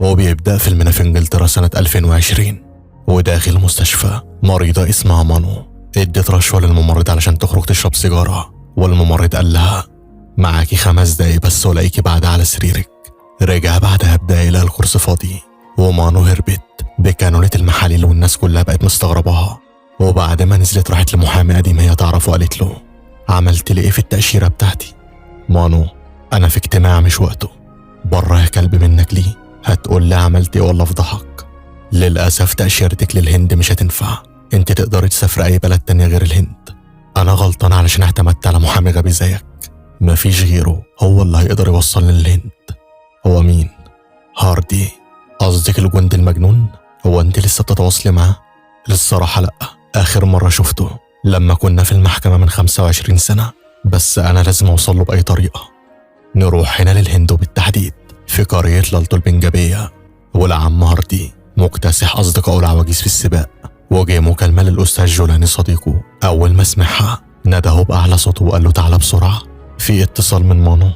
وبيبدأ فيلمنا في انجلترا سنة 2020، وداخل مستشفى مريضة اسمها مانو ادت رشوة للممرض علشان تخرج تشرب سيجارة، والممرض قال لها معاكي 5 دقايق بس ولاقيكي بعدها على سريرك. رجع بعدها بدقايق لقى الكرسي فاضي، ومانو هربت بكانونة المحاليل والناس كلها بقت مستغرباها. وبعد ما نزلت راحت لمحامي قديم هي تعرفه وقالت له عملت لي ايه في التأشيرة بتاعتي؟ مانو انا في اجتماع مش وقته، بره يا كلب منك ليه؟ هتقول لي عملت ايه ولا افضحك؟ للأسف تأشيرتك للهند مش هتنفع، انت تقدري تسافر اي بلد تانية غير الهند. انا غلطان علشان اعتمدت على محامي غبي زيك، مفيش غيره هو اللي هيقدر يوصلني للهند. هو مين؟ هاردي. قصدك الجندي المجنون؟ هو انت لسه بتتواصلي معاه؟ للصراحة لأ، آخر مرة شفته لما كنا في المحكمة من 25 سنة، بس أنا لازم أوصله بأي طريقة. نروح هنا للهند وبالتحديد في قرية لالتو البنجابية، والعم هاردي مكتسح أصدقائه العواجيز في السباق، وجه مكالمة للأستاذ جولاني صديقه. أول ما سمعها ندهه بأعلى صوته وقال له تعالى بسرعة في اتصال من مانو.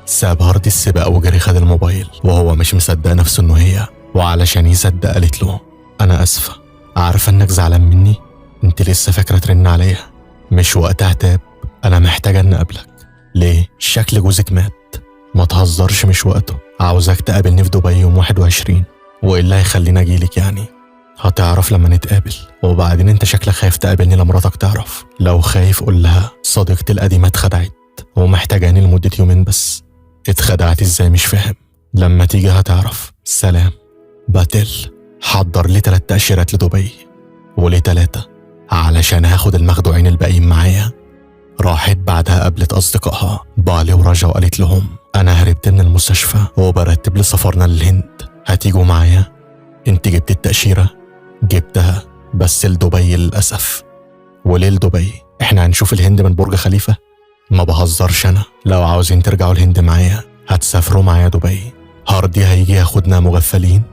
ساب هاردي السباق وجري خد الموبايل وهو مش مصدق نفسه إنه هي، وعلشان يصدق قالت له أنا آسفة، عارفة إنك زعلان مني، انت لسه فاكرة ترن عليا؟ مش وقت عتاب، أنا محتاجة إني أقابلك. ليه؟ شكل جوزك مات. ما تهزرش، مش وقته، عاوزك تقابلني في دبي يوم 21. وإلا هيخليني أجيلك يعني؟ هتعرف لما نتقابل. وبعدين انت شكلك خايف تقابلني لمراتك تعرف. لو خايف قول لها صديقتي القديمة اتخدعت ومحتاجاني لمدة يومين بس. اتخدعت ازاي مش فاهم؟ لما تيجي هتعرف. سلام. باتل حضر لي 3 تأشيرات لدبي. وليه 3؟ علشان هاخد المخدوعين الباقيين معايا. راحت بعدها قابلت أصدقائها بالي ورجا وقالت لهم أنا هربت من المستشفى وبرتب لسفرنا للهند، هتيجوا معايا؟ انت جبت التأشيرة؟ جبتها بس لدبي للأسف. وليه لدبي؟ احنا هنشوف الهند من برج خليفة؟ ما بهزرش أنا، لو عاوزين ترجعوا الهند معايا هتسافروا معايا دبي. هاردي هيجي ياخدنا مغفلين.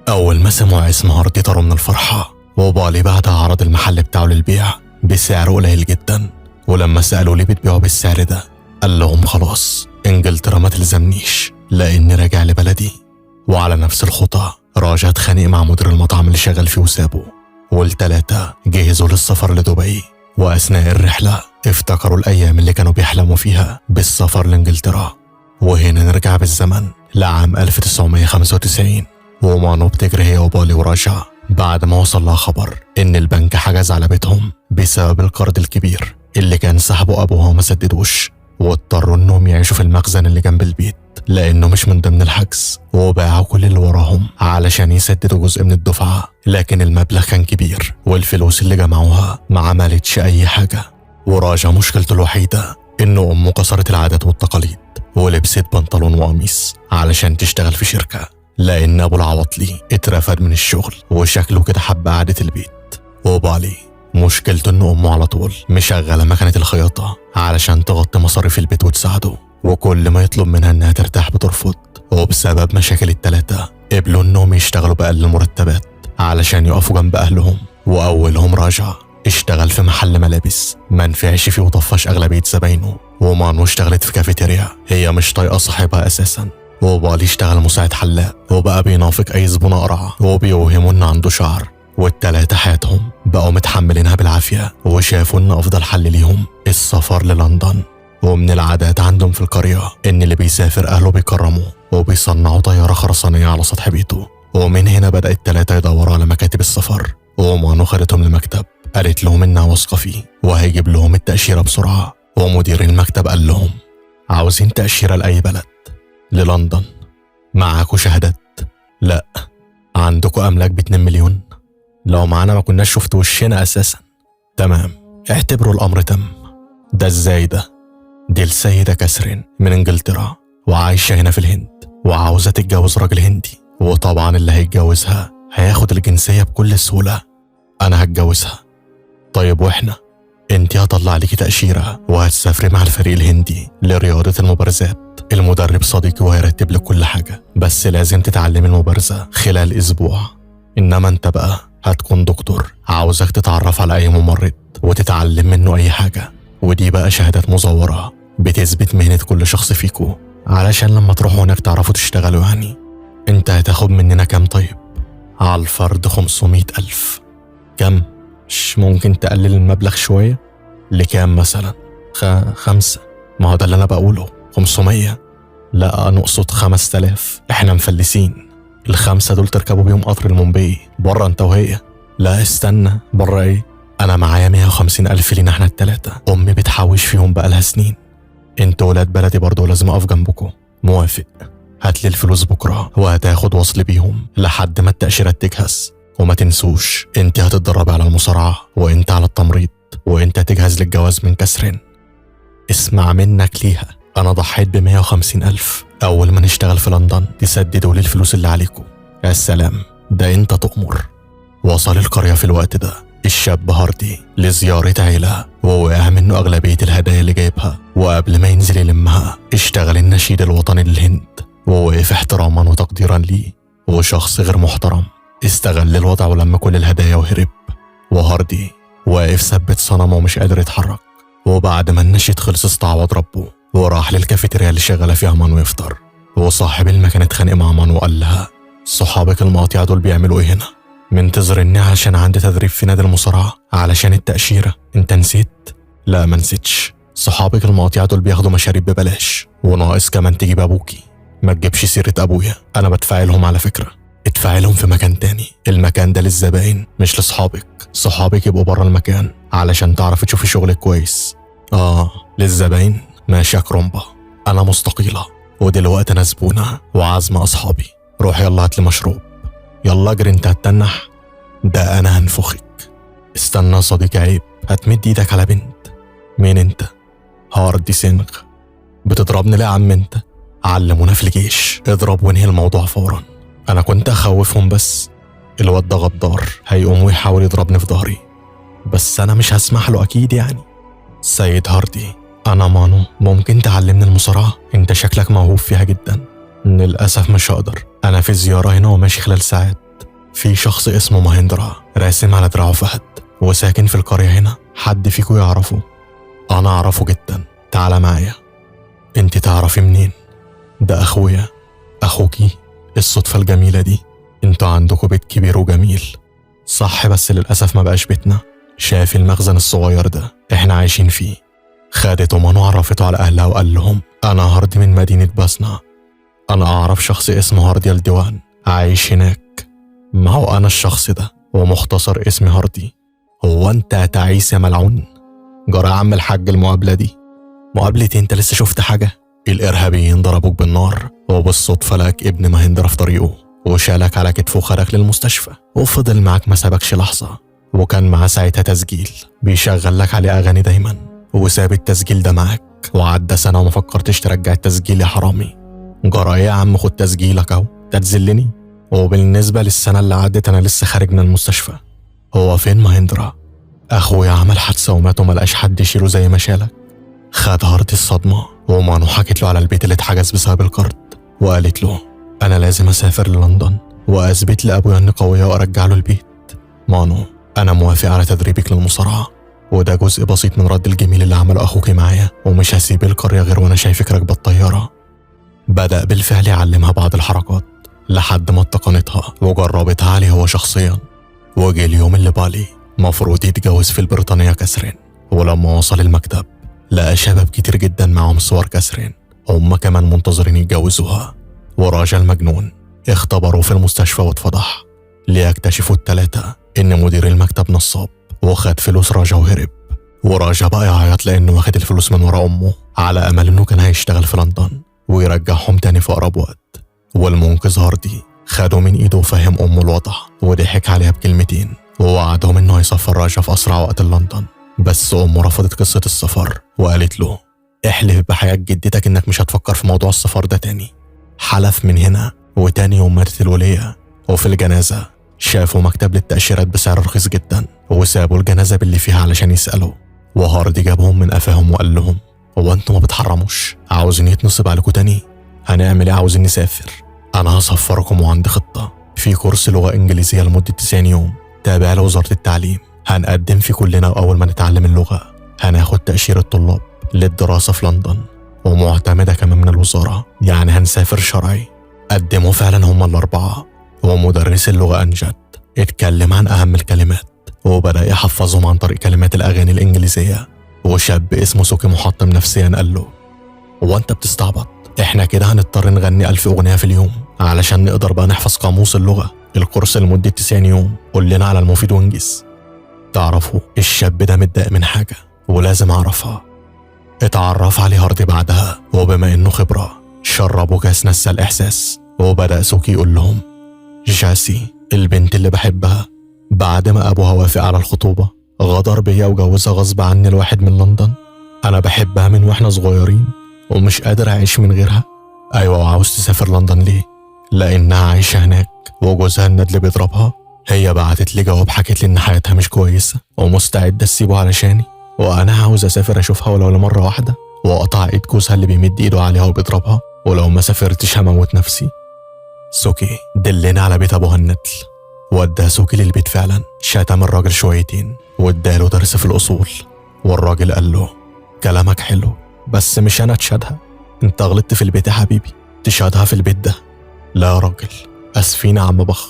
أول ما سمعوا اسم هاردي طاروا من الفرحة، وبالي بعدها عرض المحل بتاعه للبيع بسعر قليل جدا. ولما سألوا ليه بتبيعوا بالسعر ده قال لهم خلاص انجلترا ما تلزمنيش لأني راجع لبلدي. وعلى نفس الخطى راجع اتخانق مع مدير المطعم اللي شغال فيه وسابه، وال3 جهزوا للسفر لدبي. وأثناء الرحلة افتكروا الأيام اللي كانوا بيحلموا فيها بالسفر لإنجلترا. وهنا نرجع بالزمن لعام 1995، ومانو بتجري هي وبالي وراجع بعد ما وصل لها خبر إن البنك حجز على بيتهم بسبب القرض الكبير اللي كان سحبه أبوها وما سددوش، واضطروا إنهم يعيشوا في المخزن اللي جنب البيت لأنه مش من ضمن الحجز، وباعوا كل اللي وراهم علشان يسددوا جزء من الدفعة. لكن المبلغ كان كبير والفلوس اللي جمعوها ما عملتش أي حاجة. وراجع مشكلته الوحيدة إنه أمه كسرت العادات والتقاليد ولبست بنطلون وقميص علشان تشتغل في شركة، لأن أبو العواطلي اترفد من الشغل وشكله كده حب قعدة البيت. وبالي مشكلته إن أمه على طول مشغلة مكنة الخياطة علشان تغطي مصاريف البيت وتساعده، وكل ما يطلب منها إنها ترتاح بترفض. وبسبب مشاكل ال3 قبلوا إنهم يشتغلوا بأقل المرتبات علشان يقفوا جنب أهلهم. وأولهم راجع اشتغل في محل ملابس ما نفعش فيه وطفش أغلبية زباينه، ومانو اشتغلت في كافيتيريا هي مش طايقة صاحبها أساسا. وبالي اشتغل مساعد حلاق وبقى بينافق أي زبونة قرعة وبيوهموا إن عنده شعر. وال3 حياتهم بقوا متحملينها بالعافية، وشافوا إن أفضل حل ليهم السفر للندن. ومن العادات عندهم في القرية إن اللي بيسافر أهله بيكرموه وبيصنعوا طيارة خرسانية على سطح بيته. ومن هنا بدأ ال3 يدوروا على مكاتب السفر، ومانو خدتهم لمكتب قالت لهم إنها واثقة فيه وهيجيب لهم التأشيرة بسرعة. ومدير المكتب قال لهم عاوزين تأشيرة لأي بلد؟ للندن. معاكوا شهادات؟ لا. عندكوا أملاك ب2 مليون؟ لو معانا ما كناش شفت وشنا أساسا. تمام، اعتبروا الأمر تم. ده ازاي ده؟ دي السيدة كاثرين من انجلترا وعايشة هنا في الهند وعاوزة تتجوز راجل هندي، وطبعا اللي هيتجوزها هياخد الجنسية بكل سهولة. أنا هتجوزها. طيب وإحنا؟ انتي هطلع ليكي تأشيرة وهتسافري مع الفريق الهندي لرياضة المبارزات. المدرب صديقي وهيرتب لك كل حاجة، بس لازم تتعلمي المبارزة خلال أسبوع. إنما انت بقى هتكون دكتور، عاوزك تتعرف على أي ممرض وتتعلم منه أي حاجة. ودي بقى شهادات مزورة بتثبت مهنة كل شخص فيكو علشان لما تروحوا هناك تعرفوا تشتغلوا يعني. انت هتاخد مننا كام طيب؟ على الفرد 500,000. كم؟ مش ممكن تقلل المبلغ شوية؟ لكام مثلا؟ 5. ما هو ده اللي انا بقوله، 500. لا نقصد 5000، احنا مفلسين. 5 دول تركبوا بيهم قطر المومباي بره انت وهي. لا استنى، بره ايه؟ انا معايا 150,000 لينا احنا ال3، امي بتحوش فيهم بقالها سنين. انتوا ولاد بلدي برضه لازم اقف جنبكم. موافق. هاتلي الفلوس بكره وهتاخد وصل بيهم لحد ما التأشيرات تجهز. وما تنسوش انت هتتدربي على المصارعة، وانت على التمريض، وانت هتجهز للجواز من كسرين. اسمع منك ليها، انا ضحيت ب150,000 اول ما نشتغل في لندن تسددوا لي الفلوس اللي عليكم. يا سلام، ده انت تؤمر. وصل القرية في الوقت ده الشاب هاردي لزيارة عيلة، ووقع منه أغلبية الهدايا اللي جايبها. وقبل ما ينزل يلمها اشتغل النشيد الوطني للهند، ووقف احتراما وتقديرا ليه. وشخص غير محترم استغل الوضع ولم كل الهدايا وهرب. وهاردي واقف ثبت صنمه ومش قادر يتحرك. وبعد ما النشيد خلص استعوض ربه وراح للكافيتيريا اللي شغاله فيها مانو يفطر. وصاحب المكان اتخانق مع مانو وقال لها صحابك المقاطع دول بيعملوا ايه هنا؟ منتظرني عشان عندي تدريب في نادي المصارعة علشان التأشيرة، انت نسيت؟ لا ما نسيتش، صحابك المقاطع دول بياخدوا مشاريب ببلاش، وناقص كمان تجيب ابوكي. ما تجيبش سيرة ابويا، انا بدفعلهم على فكرة. ادفعلهم في مكان تاني، المكان ده للزباين مش لصحابك. صحابك يبقوا بره المكان علشان تعرفي تشوفي شغلك كويس. للزباين ماشي يا كرومبا، انا مستقيلة ودلوقتي انا زبونة وعازمة اصحابي. روح يلا هاتلي مشروب. يلا اجري انت هتتنح، ده انا هنفخك. استنى يا صديقي، عيب هتمد ايدك على بنت. مين انت؟ هاردي سينغ. بتضربني ليه يا عم انت؟ علمونا في الجيش اضرب وانهي الموضوع فورا. انا كنت اخوفهم بس. الواد ده غدار هيقوم ويحاول يضربني في ظهري، بس انا مش هسمح له اكيد يعني. سيد هاردي، انا مانو، ممكن تعلمني المصارعة؟ انت شكلك موهوب فيها جدا. للأسف مش هقدر، انا في زيارة هنا وماشي خلال ساعات. في شخص اسمه ماهندرا راسم على دراعه فهد وساكن في القرية هنا، حد فيكو يعرفه؟ انا اعرفه جدا، تعال معايا. انت تعرفي منين؟ ده اخويا. اخوكي؟ الصدفة الجميلة دي، انتوا عندكوا بيت كبير وجميل. صح، بس للأسف ما بقاش بيتنا. شايف المخزن الصغير ده احنا عايشين فيه. خدته مانو عرفته على اهلها وقال لهم انا هاردي من مدينة باسنا. انا اعرف شخص اسمه هاردي الديوان عايش هناك. ما هو انا الشخص ده ومختصر اسمي هاردي. هو انت تعيس يا ملعون؟ جرى يا عم الحاج المقابلة دي. مقابلتي؟ انت لسه شفت حاجة؟ الارهابيين ضربوك بالنار وبالصدفة لك ابن ماهندرا في طريقه وشالك على كتفه وخدك للمستشفى وفضل معاك ما سابكش لحظة، وكان معاه ساعتها تسجيل بيشغل لك عليه اغاني دايما، وساب التسجيل ده معاك وعدى سنة وما فكرتش ترجع التسجيل يا حرامي. جرى ايه يا عم؟ خد تسجيلك اهو، تتذلني. وبالنسبة للسنة اللي عدت انا لسه خارج من المستشفى. هو فين ماهندرا؟ اخويا عمل حادثة ومات وملقاش حد يشيله زي ما شالك. خد هاردي الصدمة ومانو حكت له على البيت اللي اتحجز بسبب القرض، وقالت له انا لازم اسافر للندن واثبت لابويا اني قوية وارجع له البيت. مانو، انا موافق على تدريبك للمصارعة، وده جزء بسيط من رد الجميل اللي عمله اخوك معايا، ومش هسيب القرية غير وانا شايفك راكبة الطيارة. بدأ بالفعل يعلمها بعض الحركات لحد ما اتقنتها وجربتها عليه هو شخصيا. وجه اليوم اللي بالي مفروض يتجوز في البريطانية كسرين، ولما وصل المكتب لقى شباب كتير جدا معهم صور كسرين هم كمان منتظرين يتجوزوها. وراجل مجنون اختبروه في المستشفى واتفضح ليكتشفوا ال3 ان مدير المكتب نصاب وخد فلوس راجا وهرب. وراجا بقى يعيط لانه واخد الفلوس من ورا امه على امل انه كان هيشتغل في لندن ويرجعهم تاني في اقرب وقت. والمنقذ هاردي خده من ايده وفهم امه الوضع وضحك عليها بكلمتين ووعدهم انه هيسافر راجا في اسرع وقت لندن. بس امه رفضت قصة السفر وقالت له احلف بحياة جدتك انك مش هتفكر في موضوع السفر ده تاني. حلف من هنا، وتاني يوم ماتت الولية. وفي الجنازة شافوا مكتب للتأشيرات بسعر رخيص جدا وسابوا الجنازة باللي فيها علشان يسألوا. وهاردي جابهم من قفاهم وقال لهم هو انتوا ما بتحرموش؟ عاوزين يتنصب عليكم تاني؟ هنعمل ايه؟ عاوزين نسافر. انا هسفركم وعندي خطة في كورس لغة انجليزية لمدة 90 يوم تابع لوزارة التعليم. هنقدم فيه كلنا، واول ما نتعلم اللغة هناخد تأشيرة طلاب للدراسة في لندن ومعتمدة كمان من الوزارة، يعني هنسافر شرعي. قدموا فعلا هم الأربعة، ومدرس اللغة أنجد اتكلم عن أهم الكلمات وبدأ يحفظهم عن طريق كلمات الأغاني الإنجليزية. وشاب اسمه سوكي محطم نفسيا قال له: هو أنت بتستعبط؟ إحنا كده هنضطر نغني 1000 أغنية في اليوم علشان نقدر بقى نحفظ قاموس اللغة. الكورس لمدة 90 يوم، قول لنا على المفيد وانجز. تعرفوا الشاب ده متضايق من حاجة ولازم أعرفها. اتعرف عليه هاردي بعدها، وبما إنه خبرة شربوا كاس نسى الإحساس. وبدأ سوكي يقول لهم: جاسي البنت اللي بحبها بعد ما أبوها وافق على الخطوبة غدر بيا وجوزها غصب عني لواحد من لندن. أنا بحبها من وإحنا صغيرين ومش قادر أعيش من غيرها. أيوة، وعاوز تسافر لندن ليه؟ لأنها عايشة هناك وجوزها الندل بيضربها. هي بعتت لي جواب حكت لي إن حياتها مش كويسة ومستعدة تسيبه علشاني، وأنا عاوز أسافر أشوفها ولو لمرة واحدة وأقطع إيد جوزها اللي بيمد إيده عليها وبيضربها، ولو ما سافرتش هموت نفسي. سوكي دلنا على بيت أبوها الندل. وداه سوكي للبيت فعلا، شتم الراجل شويتين واداله درس في الأصول. والراجل قال له: كلامك حلو بس مش أنا تشهدها، انت غلطت في البيت يا حبيبي، تشهدها في البيت ده. لا يا راجل، أسفين يا عم بخ.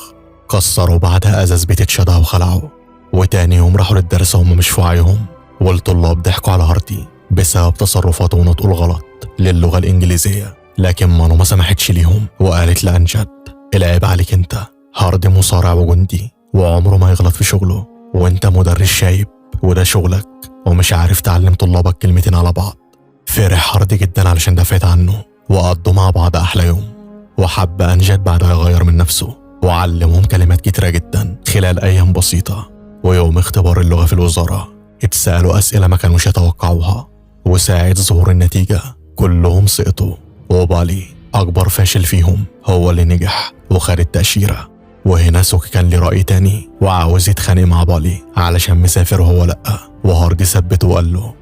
كسروا بعدها أزاز بيت تشهدها وخلعوا. وتاني يوم راحوا للدرس وهم مش في وعيهم، والطلاب ضحكوا على هاردي بسبب تصرفاته ونطقه الغلط للغة الإنجليزية. لكن مانو ما سمحتش ليهم وقالت لأنجد: العيب عليك انت، هاردي مصارع وجندي وعمره ما يغلط في شغله، وانت مدرس شايب وده شغلك ومش عارف تعلم طلابك كلمتين على بعض. فرح هاردي جدا علشان دافعت عنه، وقضوا مع بعض أحلى يوم. وحب أنجد بعدها يغير من نفسه وعلمهم كلمات كتيرة جدا خلال أيام بسيطة. ويوم اختبار اللغة في الوزارة اتسألوا أسئلة ما كانوش يتوقعوها، وساعة ظهور النتيجة كلهم سقطوا، وبالي أكبر فاشل فيهم هو اللي نجح وخد التأشيرة. وهنا سوكي كان ليه رأي تاني وعاوز يتخانق مع بالي علشان مسافر وهو لأ. وهاردي ثبته وقال له: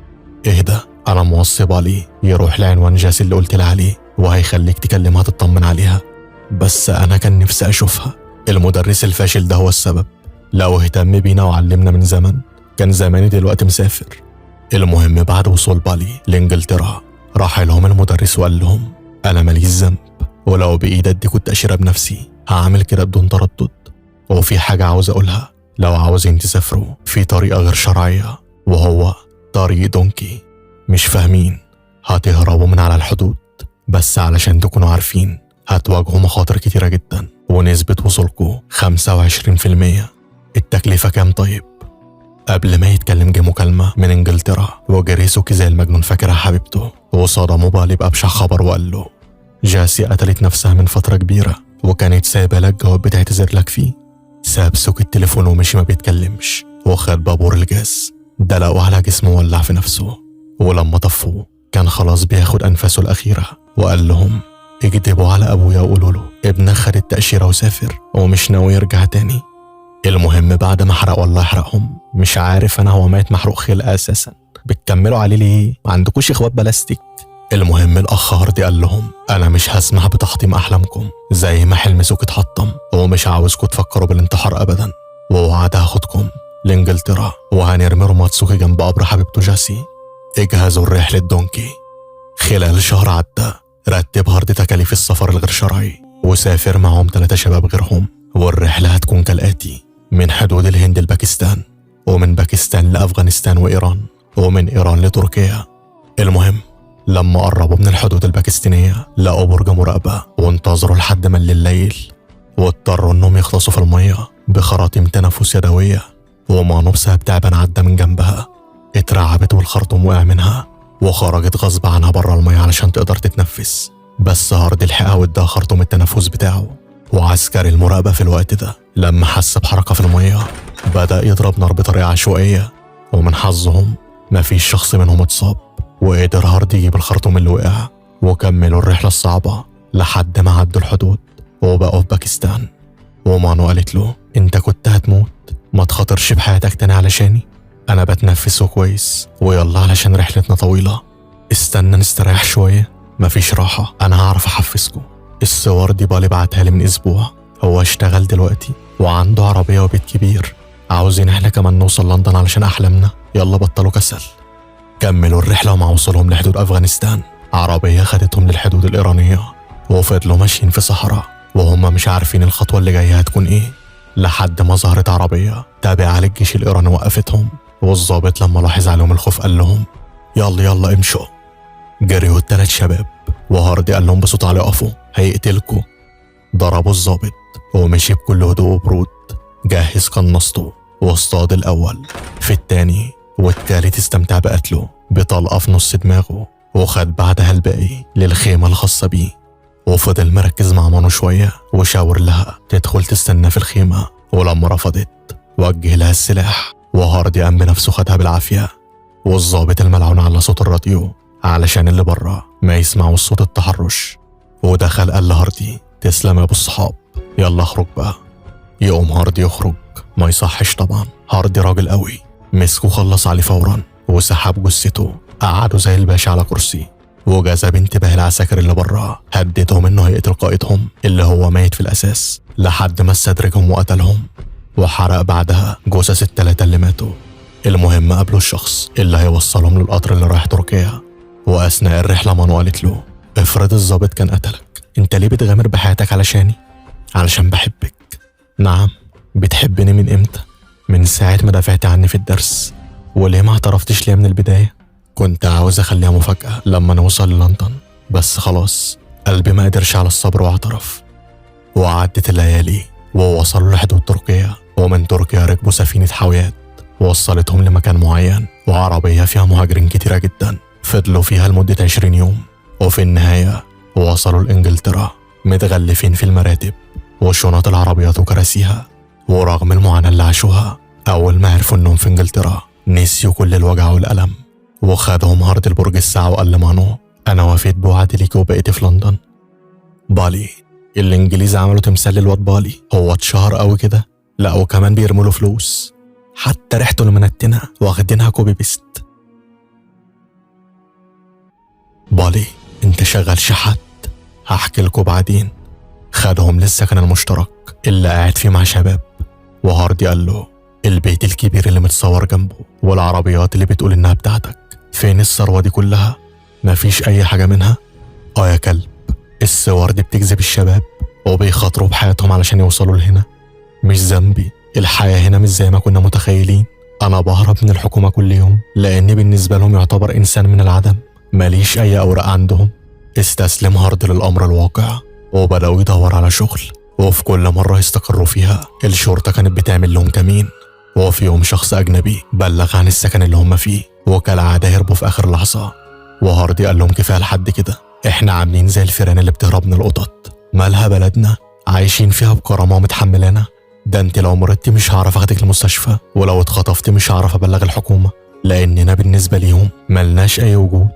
اهدى، أنا موصي بالي يروح لعنوان جاسي اللي قلت لي عليه وهيخليك تكلمها تطمن عليها. بس أنا كان نفسي أشوفها، المدرس الفاشل ده هو السبب. لو اهتم بينا وعلمنا من زمن كان زماني دلوقتي مسافر. المهم بعد وصول بالي لإنجلترا راح لهم المدرس وقال لهم: أنا ماليش ذنب، ولو بإيدي أديكوا التأشيرة بنفسي هعمل كده بدون تردد. وفي حاجة عاوز أقولها، لو عاوزين تسافروا في طريقة غير شرعية وهو طريق دونكي، مش فاهمين، هتهربوا من على الحدود. بس علشان تكونوا عارفين هتواجهوا مخاطر كتيرة جدا ونسبة وصولكوا 25%. التكلفة كام طيب؟ قبل ما يتكلم جه مكالمة من انجلترا وجري سوكي زي المجنون فاكرها حبيبته، وصدموا بالي بأبشع خبر وقال له: جاسي قتلت نفسها من فترة كبيرة وكانت سايبة لك جواب بتعتذر لك فيه. ساب سوكي التليفون ومشي ما بيتكلمش، وخد بابور الجاز دلقوا على جسمه وولع في نفسه. ولما طفوه كان خلاص بياخد أنفاسه الأخيرة، وقال لهم: اكدبوا على أبويا وقولوا له ابنك خد التأشيرة وسافر ومش ناوي يرجع تاني. المهم بعد ما حرق والله يحرقهم، مش عارف أنا هو مات محروق خلقة أساسا، بتكملوا عليه ليه؟ ما عندكوش إخوات بلاستيك؟ المهم الأخ هاردي قال لهم: أنا مش هسمح بتحطيم أحلامكم زي ما حلم سوكي اتحطم، ومش عاوزكم تفكروا بالانتحار أبدا، ووعد هاخدكم لإنجلترا وهنرمي رماد سوكي جنب قبر حبيبته جاسي. اجهزوا الرحلة دونكي. خلال شهر عدى رتب هاردي تكاليف السفر الغير شرعي وسافر معهم 3 شباب غيرهم. والرحلة هتكون كالآتي: من حدود الهند لباكستان، ومن باكستان لأفغانستان وإيران، ومن إيران لتركيا. المهم لما قربوا من الحدود الباكستانية لقوا برج مراقبة وانتظروا لحد ما الليل، واضطروا انهم يخلصوا في المية بخراطيم تنفس يدوية. ومانو بسبب تعبان عدى من جنبها اترعبت والخرطوم وقع منها وخرجت غصب عنها بره المية علشان تقدر تتنفس. بس هاردي لحقها واداها خرطوم التنفس بتاعه. وعسكري المراقبة في الوقت ده لما حس بحركة في المية بدأ يضرب نار بطريقة عشوائية، ومن حظهم مفيش شخص منهم اتصاب. وقدر هاردي يجيب الخرطوم اللي وقع وكملوا الرحلة الصعبة لحد ما عدوا الحدود وبقوا في باكستان. ومانو قالت له: انت كنت هتموت، ما تخاطرش بحياتك تاني علشاني، انا بتنفسه كويس ويلا علشان رحلتنا طويلة، استنى نستريح شوية، مفيش راحة، انا هعرف احفزكم. الصور دي بالي بعتها لي من اسبوع، هو اشتغل دلوقتي وعنده عربية وبيت كبير، عاوزين احنا كمان نوصل لندن علشان احلامنا، يلا بطلوا كسل. كملوا الرحلة ومع وصولهم لحدود افغانستان عربية خدتهم للحدود الايرانية، وفضلوا ماشيين في صحراء وهم مش عارفين الخطوة اللي جاية هتكون ايه، لحد ما ظهرت عربية تابعة للجيش الإيراني وقفتهم. والضابط لما لاحظ عليهم الخوف قال لهم يلا يلا امشوا. جريوا ال3 شباب وهاردي قال لهم بصوت عالي اقفوا هيقتلكوا. ضربوا الضابط ومشي بكل هدوء وبرود، جهز قناصته واصطاد الأول في التاني والتالت استمتع بقتله بطلقة في نص دماغه، وخد بعدها الباقي للخيمة الخاصة بيه. وفضل مركز مع مانو شوية وشاور لها تدخل تستنى في الخيمة، ولما رفضت وجه لها السلاح وهاردي قام بنفسه خدها بالعافية. والضابط الملعون على صوت الراديو علشان اللي بره ما يسمعوا صوت التحرش، ودخل قال لهاردي تسلم يا ابو الصحاب يلا اخرج بقى. يقوم هاردي يخرج، ما يصحش طبعا، هاردي راجل قوي، مسكه خلص عليه فورا وسحب جثته قعدوا زي الباشا على كرسي، وجذب انتباه العساكر اللي بره هددهم انه هيقتل قائدهم اللي هو ميت في الاساس لحد ما استدرجهم وقتلهم، وحرق بعدها جثث ال3 اللي ماتوا. المهم قابلوا الشخص اللي هيوصلهم للقطر اللي رايح تركيا، واثناء الرحله مانو قالت له افرض الضابط كان قتلك، انت ليه بتغامر بحياتك علشاني؟ علشان بحبك. نعم، بتحبني من امتى؟ من ساعه ما دافعت عني في الدرس. وليه ما اعترفتش ليا من البدايه؟ كنت عاوز اخليها مفاجاه لما نوصل للندن، بس خلاص قلبي ما قدرش على الصبر واعترف. وعدت الليالي ووصلوا لحدود تركيا، ومن تركيا ركبوا سفينه حاويات وصلتهم لمكان معين، وعربيه فيها مهاجرين كتيره جدا فضلوا فيها لمده 20 يوم. وفي النهايه وصلوا لإنجلترا متغلفين في المراتب وشنط العربيات وكراسيها. ورغم المعاناة اللي عاشوها، أول ما عرفوا إنهم في إنجلترا نسيوا كل الوجع والألم، وخدهم هارد البرج الساعة وقال لمانو أنا وفيت بوعدي ليك وبقيت في لندن. بالي الإنجليز عملوا تمثال للواد بالي، هو اتشهر قوي كده؟ لا وكمان بيرموا له فلوس، حتى ريحته المنتنة واخدينها كوبي بيست. بالي انت شغال شحات، هحكي لكم بعدين. خدهم للسكن المشترك اللي قاعد فيه مع شباب، وهاردي قال له البيت الكبير اللي متصور جنبه والعربيات اللي بتقول انها بتاعتك، فين الثروة دي كلها؟ مفيش اي حاجة منها؟ يا كلب، الصور دي بتجذب الشباب وبيخاطروا بحياتهم علشان يوصلوا لهنا. مش ذنبي، الحياة هنا مش زي ما كنا متخيلين. انا بهرب من الحكومة كل يوم لاني بالنسبة لهم يعتبر انسان من العدم، ماليش اي اوراق عندهم. استسلم هارد للامر الواقع وبدأوا يدور على شغل، وفي كل مرة يستقروا فيها الشرطة كانت بتعمل لهم كمين. وفي يوم شخص أجنبي بلغ عن السكن اللي هم فيه، وكالعادة هربوا في آخر لحظة. وهاردي قال لهم كفاية لحد كده، احنا عاملين زي الفيران اللي بتهرب من القطط، مالها بلدنا عايشين فيها بكرامة ومتحملانا. ده انت لو مرضتي مش هعرف اخدك المستشفى، ولو اتخطفتي مش هعرف ابلغ الحكومة، لاننا بالنسبة ليهم ملناش اي وجود.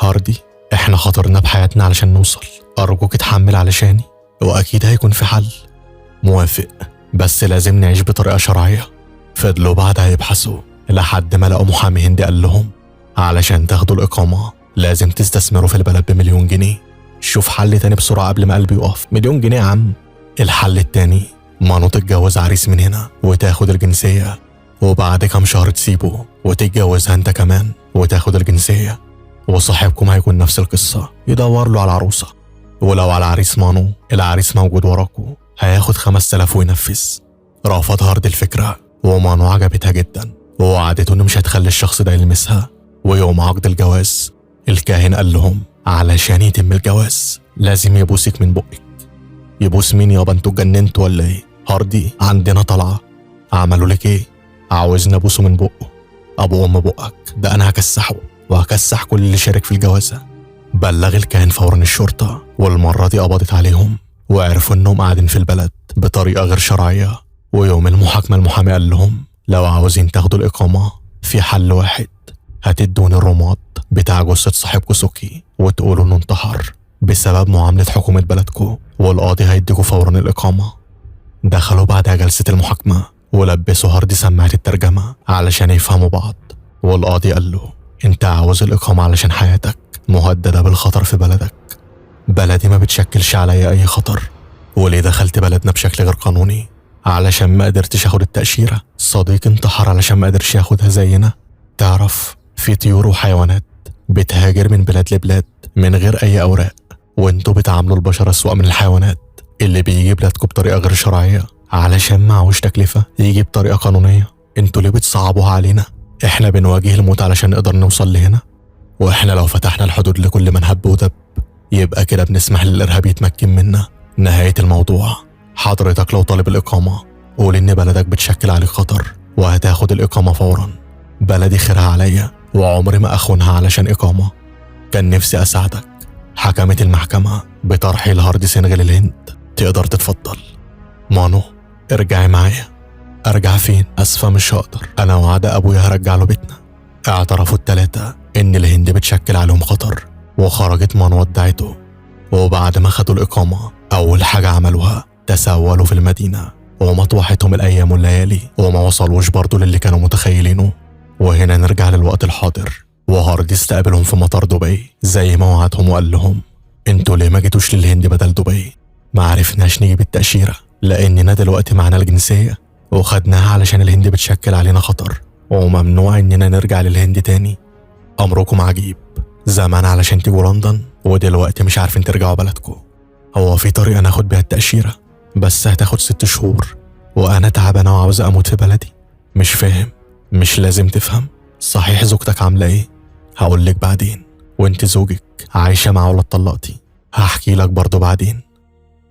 هاردي احنا خاطرنا بحياتنا علشان نوصل، ارجوك اتحمل علشاني واكيد هيكون في حل. موافق، بس لازم نعيش بطريقة شرعية. فضلوا بعدها يبحثوا لحد ما لقوا محامي هندي قال لهم علشان تاخدوا الإقامة لازم تستثمروا في البلد ب1,000,000 جنيه. شوف حل تاني بسرعة قبل ما قلبي يقف. 1,000,000 جنيه يا عم. الحل التاني مانو تتجوز عريس من هنا وتاخد الجنسية، وبعد كام شهر تسيبه وتتجوزها انت كمان وتاخد الجنسية، وصاحبكم هيكون نفس القصة يدور له على عروسة. ولو على عريس مانو، العريس موجود وراكو هياخد 5000 وينفذ. رفض هارد الفكرة ومانو عجبتها جدا، ووعدته انه مش هتخلي الشخص ده يلمسها. ويوم عقد الجواز الكاهن قال لهم علشان يتم الجواز لازم يبوسك من بقك. يبوس مين يابا، انتوا اتجننتوا ولا ايه؟ هاردي عندنا طلعة. عملوا لك ايه؟ عاوزنا ابوسه من بقه. ابو ام بقك ده انا هكسحه وهكسح كل اللي شارك في الجوازة. بلغ الكاهن فورا الشرطة، والمرة دي قبضت عليهم وعرفوا انهم قاعدين في البلد بطريقة غير شرعية. ويوم المحاكمة المحامي قال لهم لو عاوزين تاخدوا الإقامة في حل واحد، هتدوني الرماد بتاع جثة صاحبكو سوكي وتقولوا انه انتحر بسبب معاملة حكومة بلدكو، والقاضي هيديكوا فورا الإقامة. دخلوا بعدها جلسة المحاكمة ولبسوا هاردي سماعة الترجمة علشان يفهموا بعض. والقاضي قال له انت عاوز الإقامة علشان حياتك مهددة بالخطر في بلدك. بلدي ما بتشكلش عليا أي خطر. وليه دخلت بلدنا بشكل غير قانوني؟ علشان ما قدرتش اخد التأشيرة. صديق انتحر علشان ما قدرش ياخدها زينا. تعرف في طيور وحيوانات بتهاجر من بلاد لبلاد من غير أي أوراق، وانتوا بتعاملوا البشر أسوأ من الحيوانات. اللي بيجي بلادكم بطريقة غير شرعية علشان معهوش تكلفة يجي بطريقة قانونية، انتوا ليه بتصعبوها علينا؟ احنا بنواجه الموت علشان نقدر نوصل لهنا، واحنا لو فتحنا الحدود لكل من هب ودب يبقى كده بنسمح للإرهاب يتمكن منا. نهاية الموضوع، حضرتك لو طالب الإقامة قول إن بلدك بتشكل عليك خطر وهتاخد الإقامة فورا. بلدي خيرها عليا وعمري ما أخونها علشان إقامة. كان نفسي أساعدك. حكمت المحكمة بترحيل هاردي سنغال الهند. تقدر تتفضل. مانو ارجعي معايا. أرجع فين؟ أسفة مش هقدر، أنا وعد أبويا هرجع له بيتنا. اعترفوا التلاتة إن الهند بتشكل عليهم خطر، وخرجت مانو ودعته. وبعد ما خدوا الإقامة أول حاجة عملوها تسولوا في المدينة ومطوحتهم الأيام والليالي، وما وصلوش برضو للي كانوا متخيلينه. وهنا نرجع للوقت الحاضر، وهاردي استقبلهم في مطار دبي زي ما وعدهم وقال لهم انتوا ليه ما جيتوش للهند بدل دبي؟ ما عرفناش نجيب التأشيرة لأننا دلوقتي معنا الجنسية وخدناها علشان الهند بتشكل علينا خطر وممنوع اننا نرجع للهند تاني. أمركم عجيب، زمان علشان تيجوا لندن ودلوقتي مش عارفين ترجعوا بلدكم. هو في طريقة ناخد بيها التأشيرة بس هتاخد 6 شهور، وأنا تعبانة وعاوزة أموت في بلدي. مش فاهم. مش لازم تفهم. صحيح زوجتك عاملة إيه؟ هقولك بعدين. وانت زوجك عايشة معاه ولا اتطلقتي؟ هحكي لك برضه بعدين.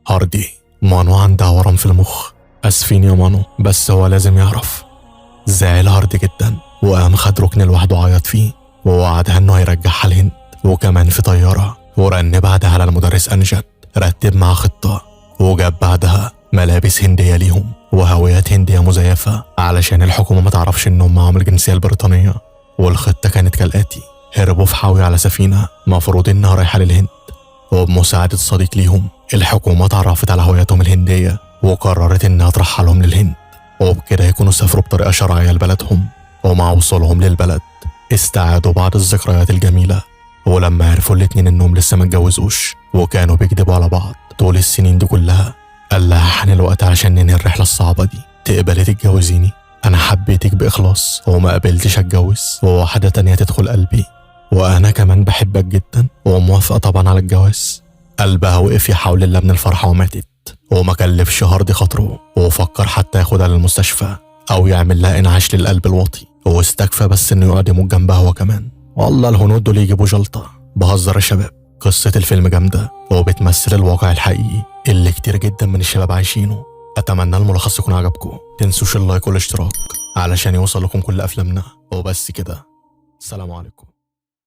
هاردي، مانو عندها ورم في المخ. أسفين يا مانو بس هو لازم يعرف. زعل هاردي جدا وقام خد ركن لوحده عيط فيه ووعدها إنه هيرجعها الهند وكمان في طيارة. ورن بعدها على المدرس أنجد رتب معاه خطة وجاب بعدها ملابس هندية ليهم وهويات هندية مزيفة علشان الحكومة ما تعرفش إنهم معاهم الجنسية البريطانية. والخطة كانت كالآتي: هربوا في حاوي على سفينة مفروض إنها رايحة للهند، وبمساعدة صديق ليهم الحكومة اتعرفت على هوياتهم الهندية وقررت إنها ترحلهم للهند، وبكده يكونوا سافروا بطريقة شرعية لبلدهم. ومع وصولهم للبلد استعادوا بعض الذكريات الجميلة. ولما عرفوا الاتنين إنهم لسه ما اتجوزوش وكانوا بيكدبوا على بعض طول السنين دي كلها، قال لها حان الوقت عشان ننهي الرحلة الصعبة دي. تقبلي تتجوزيني؟ أنا حبيتك بإخلاص وما قبلتش أتجوز وواحدة تانية تدخل قلبي، وأنا كمان بحبك جدا وموافقة طبعا على الجواز. قلبها وقف يحاول الله من الفرحة وماتت، وما كلفش هاردي خاطره وفكر حتى ياخدها للمستشفى أو يعمل لها إنعاش للقلب الواطي، واستكفى بس إنه يقعد يموت جنبها هو كمان. والله الهنود دول يجيبوا جلطة. بهزر يا شباب، قصة الفيلم جامدة وبتمثل الواقع الحقيقي اللي كتير جدا من الشباب عايشينه. أتمنى الملخص يكون عجبكم. تنسوش اللايك والاشتراك علشان يوصل لكم كل أفلامنا. وبس كده، السلام عليكم.